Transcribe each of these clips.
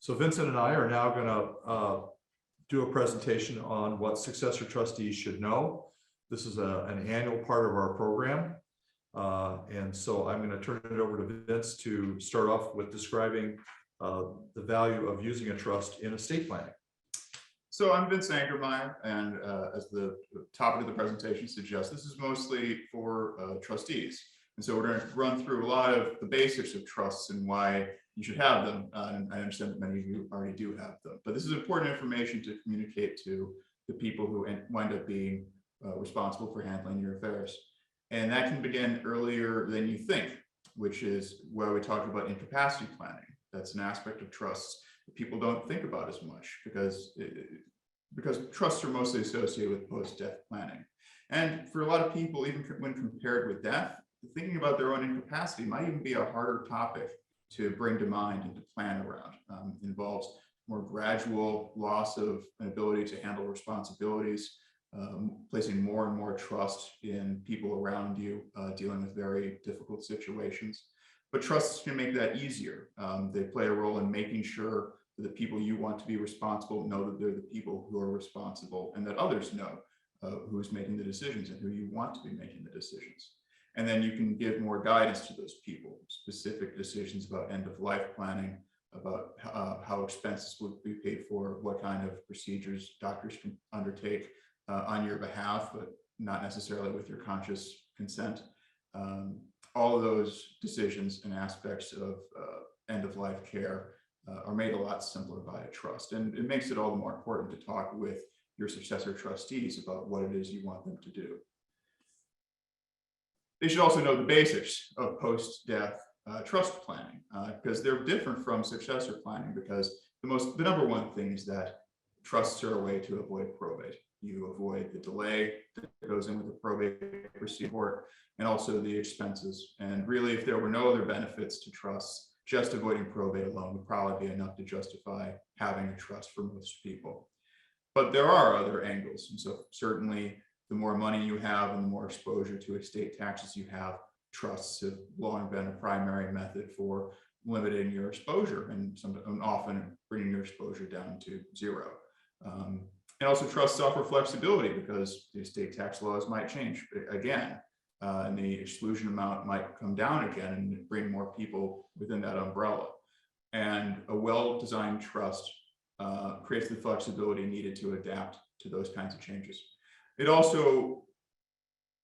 So Vincent and I are now going to do a presentation on what successor trustees should know. This is an annual part of our program. And so I'm going to turn it over to Vince to start off with describing the value of using a trust in estate planning. So I'm Vince Angermeier, and as the topic of the presentation suggests, this is mostly for trustees. And so we're going to run through a lot of the basics of trusts and why you should have them. And I understand that many of you already do have them, but this is important information to communicate to the people who wind up being responsible for handling your affairs. And that can begin earlier than you think, which is where we talk about incapacity planning. That's an aspect of trusts that people don't think about as much because trusts are mostly associated with post-death planning. And for a lot of people, even when compared with death, thinking about their own incapacity might even be a harder topic to bring to mind and to plan around. It involves more gradual loss of an ability to handle responsibilities, placing more and more trust in people around you, dealing with very difficult situations. But trusts can make that easier. They play a role in making sure that the people you want to be responsible know that they're the people who are responsible, and that others know who's making the decisions and who you want to be making the decisions. And then you can give more guidance to those people, specific decisions about end-of-life planning, about how expenses would be paid for, what kind of procedures doctors can undertake on your behalf, but not necessarily with your conscious consent. All of those decisions and aspects of end-of-life care are made a lot simpler by a trust. And it makes it all the more important to talk with your successor trustees about what it is you want them to do. They should also know the basics of post-death trust planning, because they're different from successor planning, because the number one thing is that trusts are a way to avoid probate. You avoid the delay that goes in with the probate procedure and also the expenses. And really, if there were no other benefits to trusts, just avoiding probate alone would probably be enough to justify having a trust for most people. But there are other angles. And so certainly the more money you have and the more exposure to estate taxes you have, trusts have long been a primary method for limiting your exposure and often bringing your exposure down to zero. And also trusts offer flexibility because the estate tax laws might change again, and the exclusion amount might come down again and bring more people within that umbrella. And a well-designed trust creates the flexibility needed to adapt to those kinds of changes. It also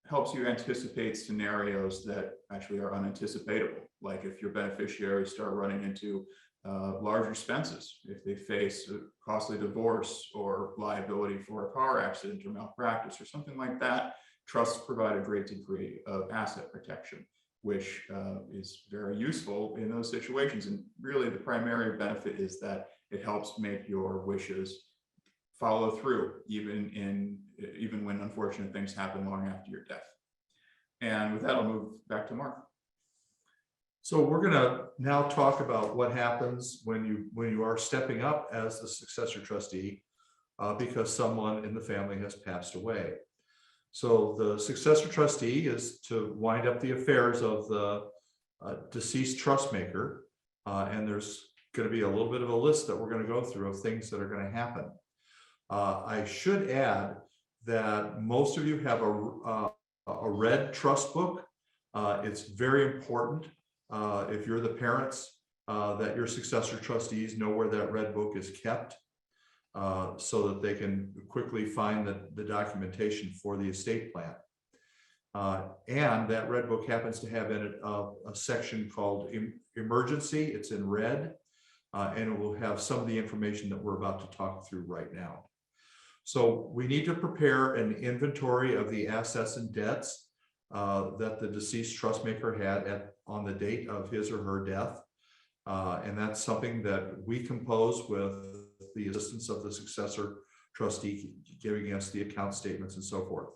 helps you anticipate scenarios that actually are unanticipatable, like if your beneficiaries start running into large expenses, if they face a costly divorce or liability for a car accident or malpractice or something like that. Trusts provide a great degree of asset protection, which is very useful in those situations. And really the primary benefit is that it helps make your wishes follow through, even when unfortunate things happen long after your death. And with that, I'll move back to Mark. So we're going to now talk about what happens when you are stepping up as the successor trustee because someone in the family has passed away. So the successor trustee is to wind up the affairs of the deceased trust maker, and there's going to be a little bit of a list that we're going to go through of things that are going to happen. I should add that most of you have a red trust book. It's very important if you're the parents that your successor trustees know where that red book is kept so that they can quickly find the documentation for the estate plan. And that red book happens to have in it a section called emergency. It's in red, and it will have some of the information that we're about to talk through right now. So we need to prepare an inventory of the assets and debts that the deceased trust maker had on the date of his or her death. And that's something that we compose with the assistance of the successor trustee, giving us the account statements and so forth.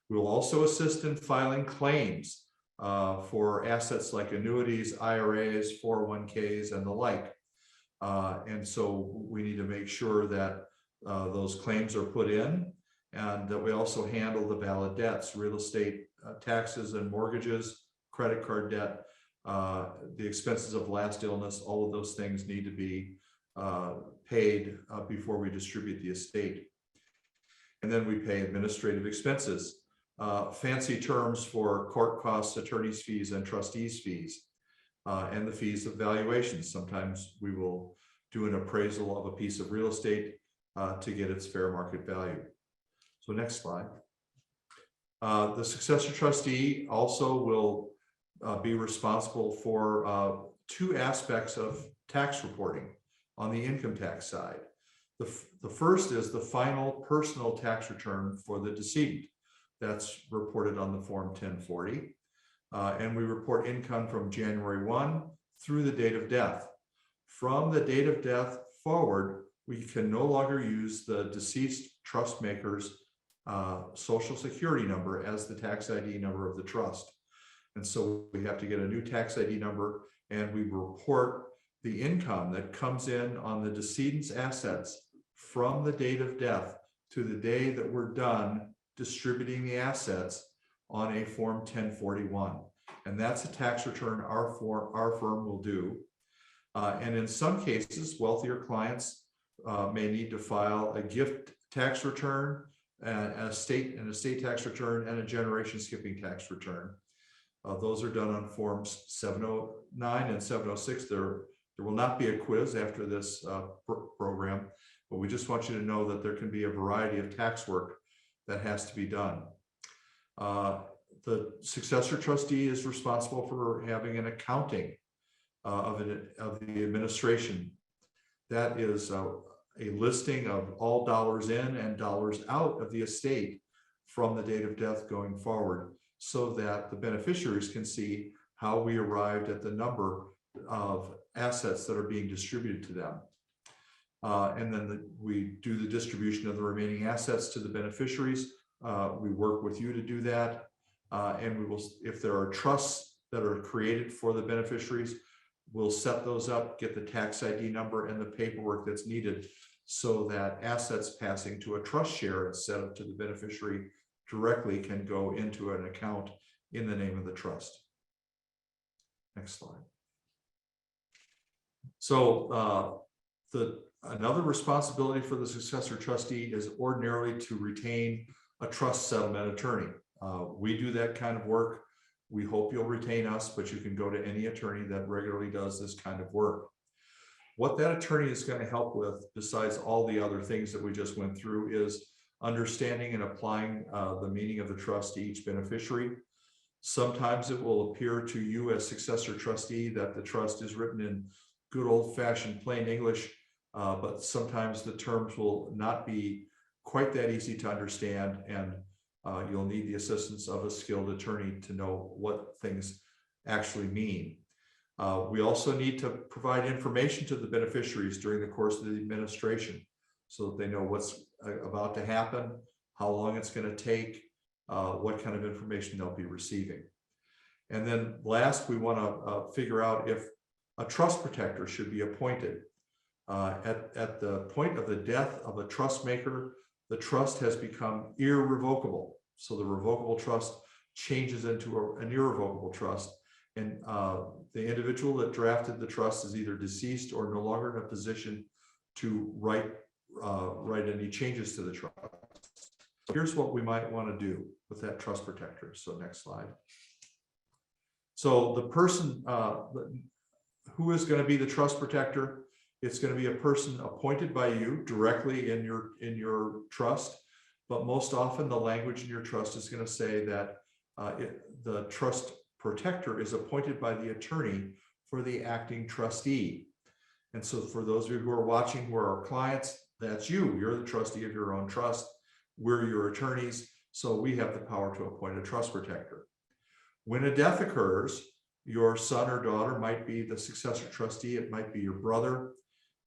We will also assist in filing claims for assets like annuities, IRAs, 401ks, and the like. And so we need to make sure that those claims are put in, and that we also handle the valid debts, real estate taxes and mortgages, credit card debt, the expenses of last illness. All of those things need to be paid before we distribute the estate. And then we pay administrative expenses, fancy terms for court costs, attorney's fees, and trustees' fees, and the fees of valuations. Sometimes we will do an appraisal of a piece of real estate to get its fair market value. So next slide. The successor trustee also will be responsible for two aspects of tax reporting on the income tax side. The first is the final personal tax return for the decedent. That's reported on the Form 1040. And we report income from January 1 through the date of death. From the date of death forward, we can no longer use the deceased trust maker's social security number as the tax ID number of the trust. And so we have to get a new tax ID number, and we report the income that comes in on the decedent's assets from the date of death to the day that we're done distributing the assets on a Form 1041. And that's a tax return our firm will do. And in some cases, wealthier clients may need to file a gift tax return, an estate tax return, and a generation skipping tax return. Those are done on Forms 709 and 706. There will not be a quiz after this program, but we just want you to know that there can be a variety of tax work that has to be done. The successor trustee is responsible for having an accounting of the administration. That is a listing of all dollars in and dollars out of the estate from the date of death going forward, so that the beneficiaries can see how we arrived at the number of assets that are being distributed to them. And then we do the distribution of the remaining assets to the beneficiaries. We work with you to do that. And we will, if there are trusts that are created for the beneficiaries, we'll set those up, get the tax ID number and the paperwork that's needed, so that assets passing to a trust share instead of to the beneficiary directly can go into an account in the name of the trust. Next slide. So another responsibility for the successor trustee is ordinarily to retain a trust settlement attorney. We do that kind of work. We hope you'll retain us, but you can go to any attorney that regularly does this kind of work. What that attorney is going to help with, besides all the other things that we just went through, is understanding and applying the meaning of the trust to each beneficiary. Sometimes it will appear to you as successor trustee that the trust is written in good old-fashioned plain English, but sometimes the terms will not be quite that easy to understand, and you'll need the assistance of a skilled attorney to know what things actually mean. We also need to provide information to the beneficiaries during the course of the administration, so that they know what's about to happen, how long it's going to take, what kind of information they'll be receiving. And then last, we want to figure out if a trust protector should be appointed. At the point of the death of a trust maker, the trust has become irrevocable. So the revocable trust changes into an irrevocable trust. And the individual that drafted the trust is either deceased or no longer in a position to write any changes to the trust. Here's what we might want to do with that trust protector. So next slide. So the person who is going to be the trust protector, it's going to be a person appointed by you directly in your trust, but most often the language in your trust is going to say that the trust protector is appointed by the attorney for the acting trustee. And so for those of you who are watching who are our clients, that's you. You're the trustee of your own trust. We're your attorneys, so we have the power to appoint a trust protector. When a death occurs, your son or daughter might be the successor trustee. It might be your brother,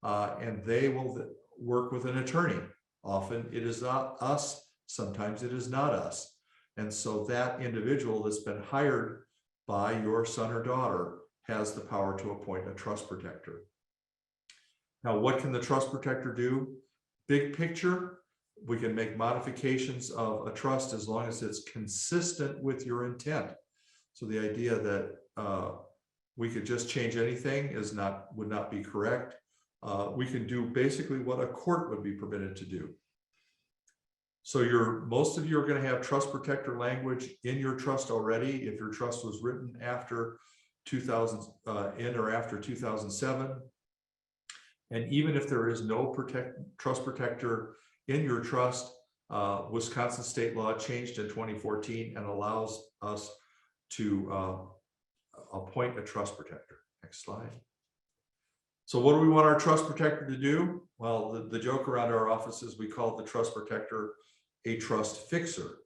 and they will work with an attorney. Often it is not us. Sometimes it is not us. And so that individual that's been hired by your son or daughter has the power to appoint a trust protector. Now, what can the trust protector do? Big picture, we can make modifications of a trust as long as it's consistent with your intent. So the idea that we could just change anything would not be correct. we can do basically what a court would be permitted to do. So most of you are going to have trust protector language in your trust already. If your trust was written after 2000, in or after 2007. And even if there is no trust protector in your trust, Wisconsin state law changed in 2014 and allows us to appoint a trust protector. Next slide. So what do we want our trust protector to do? Well, the joke around our office is we call the trust protector a trust fixer.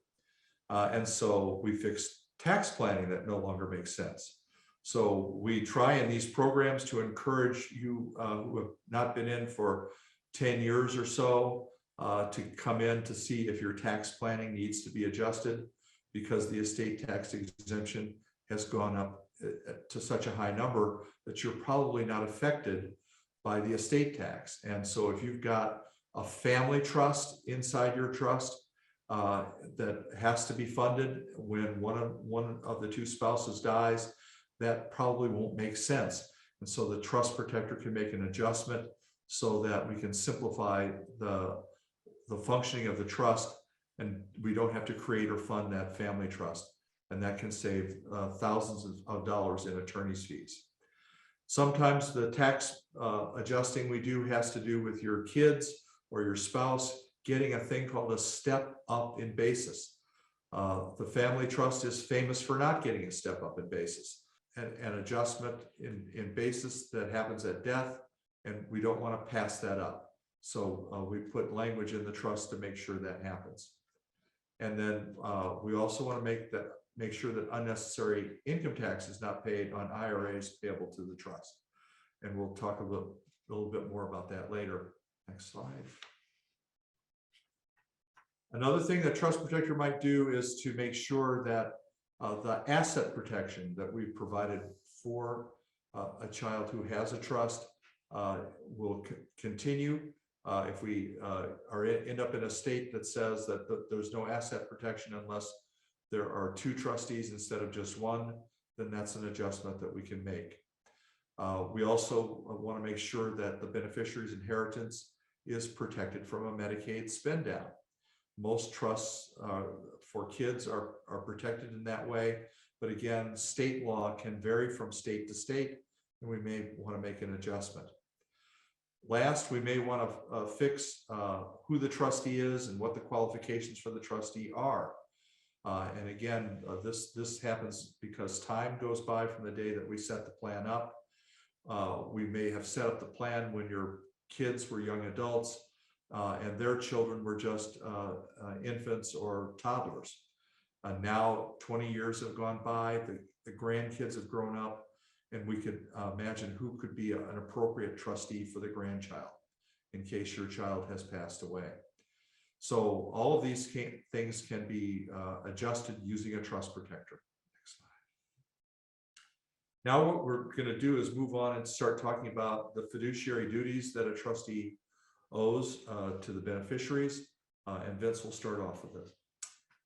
And so we fix tax planning that no longer makes sense. So we try in these programs to encourage you who have not been in for 10 years or so to come in to see if your tax planning needs to be adjusted, because the estate tax exemption has gone up to such a high number that you're probably not affected by the estate tax. And so if you've got a family trust inside your trust that has to be funded when one of the two spouses dies, that probably won't make sense. And so the trust protector can make an adjustment so that we can simplify the functioning of the trust, and we don't have to create or fund that family trust. And that can save thousands of dollars in attorney's fees. Sometimes the tax adjusting we do has to do with your kids or your spouse getting a thing called a step up in basis. The family trust is famous for not getting a step up in basis. An adjustment in basis that happens at death, and we don't want to pass that up. So we put language in the trust to make sure that happens. And then we also want to make sure that unnecessary income tax is not paid on IRAs payable to the trust. And we'll talk a little bit more about that later. Next slide. Another thing that trust protector might do is to make sure that the asset protection that we've provided for a child who has a trust will continue. If we end up in a state that says that there's no asset protection unless there are two trustees instead of just one, then that's an adjustment that we can make. We also want to make sure that the beneficiary's inheritance is protected from a Medicaid spend down. Most trusts for kids are protected in that way, but again, state law can vary from state to state, and we may want to make an adjustment. Last, we may want to fix who the trustee is and what the qualifications for the trustee are. And again, this happens because time goes by from the day that we set the plan up. We may have set up the plan when your kids were young adults and their children were just infants or toddlers. Now 20 years have gone by, the grandkids have grown up, and we could imagine who could be an appropriate trustee for the grandchild in case your child has passed away. So all of these things can be adjusted using a trust protector. Next slide. Now what we're going to do is move on and start talking about the fiduciary duties that a trustee owes to the beneficiaries, and Vince will start off with this.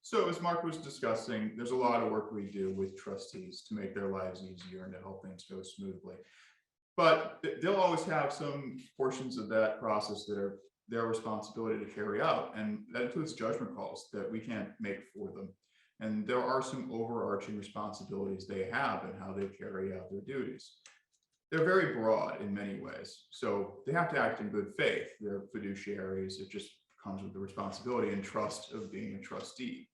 So as Mark was discussing, there's a lot of work we do with trustees to make their lives easier and to help things go smoothly. But they'll always have some portions of that process that are their responsibility to carry out, and that includes judgment calls that we can't make for them. And there are some overarching responsibilities they have and how they carry out their duties. They're very broad in many ways. So they have to act in good faith. They're fiduciaries. It just comes with the responsibility and trust of being a trustee.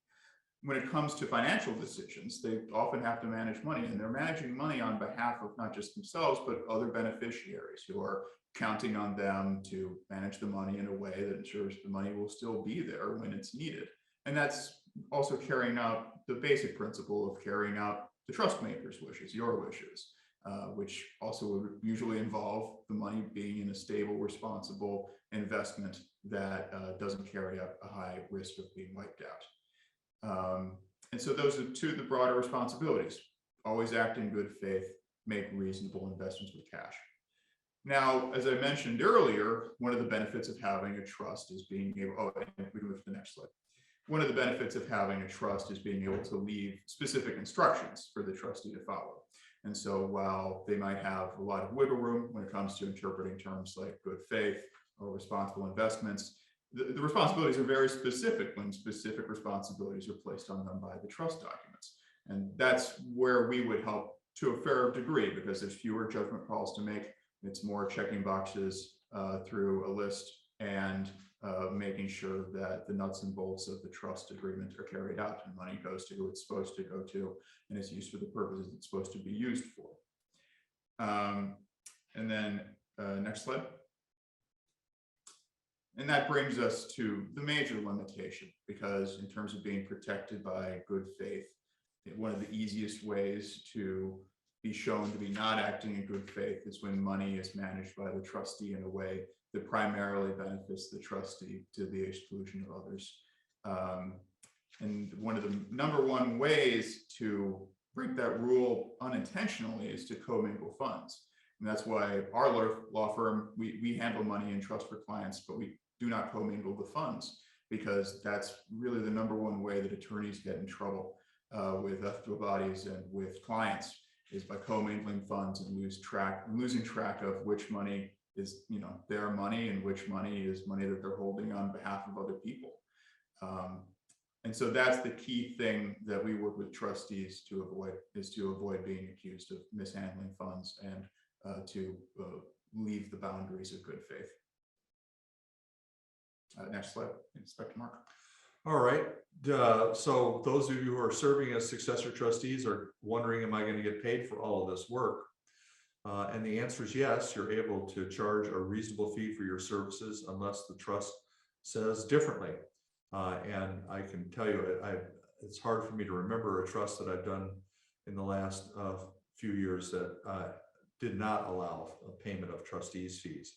When it comes to financial decisions, they often have to manage money, and they're managing money on behalf of not just themselves, but other beneficiaries who are counting on them to manage the money in a way that ensures the money will still be there when it's needed. And that's also carrying out the basic principle of carrying out the trust maker's wishes, your wishes, which also would usually involve the money being in a stable, responsible investment that doesn't carry a high risk of being wiped out. And so those are two of the broader responsibilities: always act in good faith, make reasonable investments with cash. Now, as I mentioned earlier, one of the benefits of having a trust is being able, we can move to the next slide. One of the benefits of having a trust is being able to leave specific instructions for the trustee to follow. And so while they might have a lot of wiggle room when it comes to interpreting terms like good faith or responsible investments, the responsibilities are very specific when specific responsibilities are placed on them by the trust documents. And that's where we would help to a fair degree, because there's fewer judgment calls to make. It's more checking boxes through a list and making sure that the nuts and bolts of the trust agreement are carried out and money goes to who it's supposed to go to and is used for the purposes it's supposed to be used for. And then next slide. And that brings us to the major limitation, because in terms of being protected by good faith, one of the easiest ways to be shown to be not acting in good faith is when money is managed by the trustee in a way that primarily benefits the trustee to the exclusion of others. And one of the number one ways to break that rule unintentionally is to commingle funds. And that's why our law firm, we handle money in trust for clients, but we do not commingle the funds, because that's really the number one way that attorneys get in trouble with ethical bodies and with clients, is by commingling funds and losing track of which money is, their money and which money is money that they're holding on behalf of other people. And so that's the key thing that we work with trustees to avoid, is to avoid being accused of mishandling funds and to leave the boundaries of good faith. Next slide, Inspector Mark. All right. So those of you who are serving as successor trustees are wondering, am I going to get paid for all of this work? And the answer is yes. You're able to charge a reasonable fee for your services unless the trust says differently. And I can tell you, it's hard for me to remember a trust that I've done in the last few years that did not allow a payment of trustees' fees.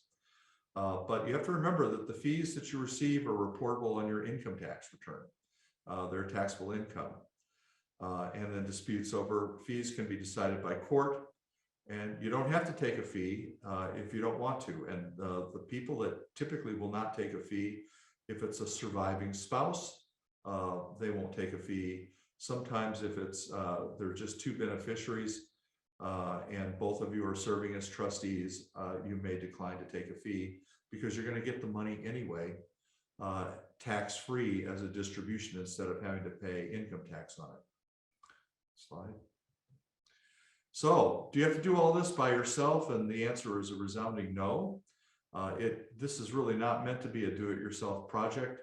But you have to remember that the fees that you receive are reportable on your income tax return. They're taxable income. And then disputes over fees can be decided by court. And you don't have to take a fee if you don't want to. And the people that typically will not take a fee, if it's a surviving spouse, they won't take a fee. Sometimes if it's there are just two beneficiaries and both of you are serving as trustees, you may decline to take a fee because you're going to get the money anyway, tax-free as a distribution instead of having to pay income tax on it. Slide. So do you have to do all this by yourself? And the answer is a resounding no. This is really not meant to be a do-it-yourself project.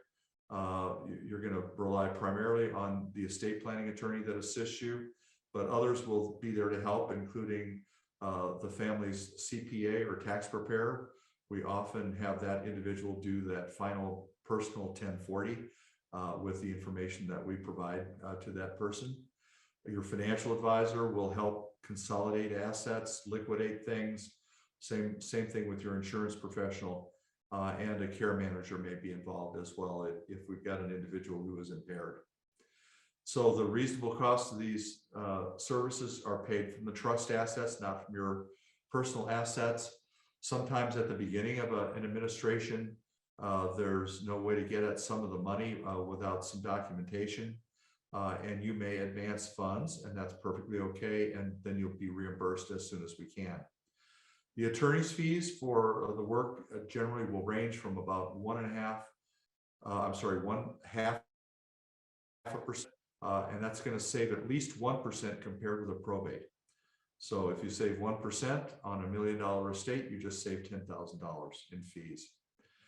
You're going to rely primarily on the estate planning attorney that assists you, but others will be there to help, including the family's CPA or tax preparer. We often have that individual do that final personal 1040 with the information that we provide to that person. Your financial advisor will help consolidate assets, liquidate things. Same thing with your insurance professional, and a care manager may be involved as well if we've got an individual who is impaired. So the reasonable cost of these services are paid from the trust assets, not from your personal assets. Sometimes at the beginning of an administration, there's no way to get at some of the money without some documentation. And you may advance funds, and that's perfectly okay. And then you'll be reimbursed as soon as we can. The attorney's fees for the work generally will range from about 1.5%, and that's going to save at least 1% compared with a probate. So if you save 1% on $1 million estate, you just save $10,000 in fees.